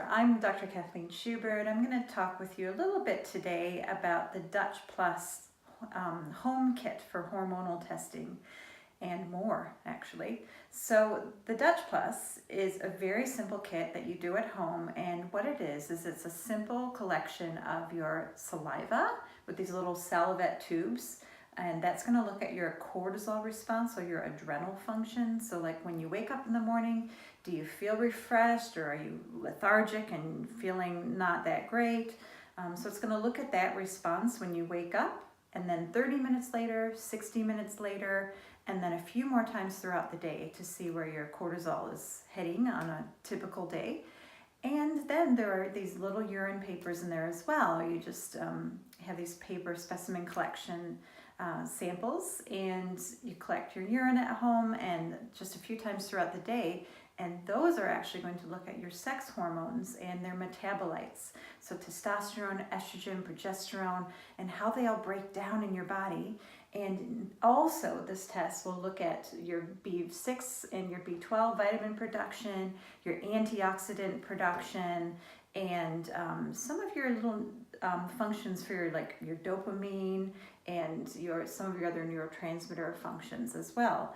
I'm Dr. Kathleen Schubert. I'm going to talk with you a little bit today about the Dutch Plus home kit for hormonal testing and more, actually. So the Dutch Plus is a very simple kit that you do at home, and what it is it's a simple collection of your saliva with these little salivette tubes, and that's going to look at your cortisol response or your adrenal function. So like when you wake up in the morning, do you feel refreshed, or are you lethargic and feeling not that great? So it's going to look at that response when you wake up, and then 30 minutes later, 60 minutes later, and then a few more times throughout the day to see where your cortisol is heading on a typical day. And then there are these little urine papers in there as well. You just have these paper specimen collection samples, and you collect your urine at home and just a few times throughout the day. And those are actually going to look at your sex hormones and their metabolites. So testosterone, estrogen, progesterone, and how they all break down in your body. And also this test will look at your B6 and your B12 vitamin production, your antioxidant production, and some of your little functions for your dopamine and some of your other neurotransmitter functions as well.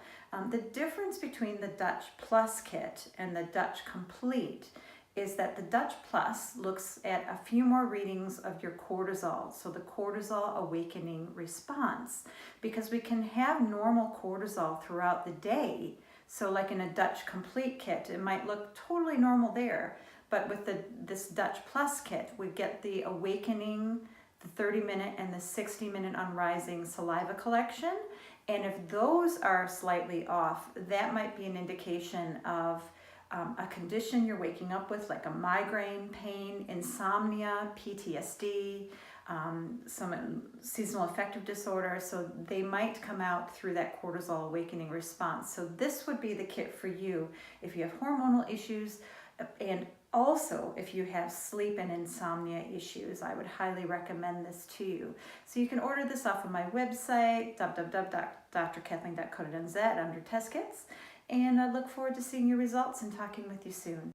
The difference between the Dutch Plus kit and the Dutch Complete is that the Dutch Plus looks at a few more readings of your cortisol, so the cortisol awakening response, because we can have normal cortisol throughout the day. So like in a Dutch Complete kit, it might look totally normal there, but with this Dutch Plus kit, we get the awakening, the 30-minute and the 60-minute on rising saliva collection. And if those are slightly off, that might be an indication of a condition you're waking up with, like a migraine, pain, insomnia, PTSD, some seasonal affective disorder. So they might come out through that cortisol awakening response. So this would be the kit for you if you have hormonal issues, and also if you have sleep and insomnia issues. I would highly recommend this to you. So you can order this off of my website, www.drkathleen.co.nz, under test kits. And I look forward to seeing your results and talking with you soon.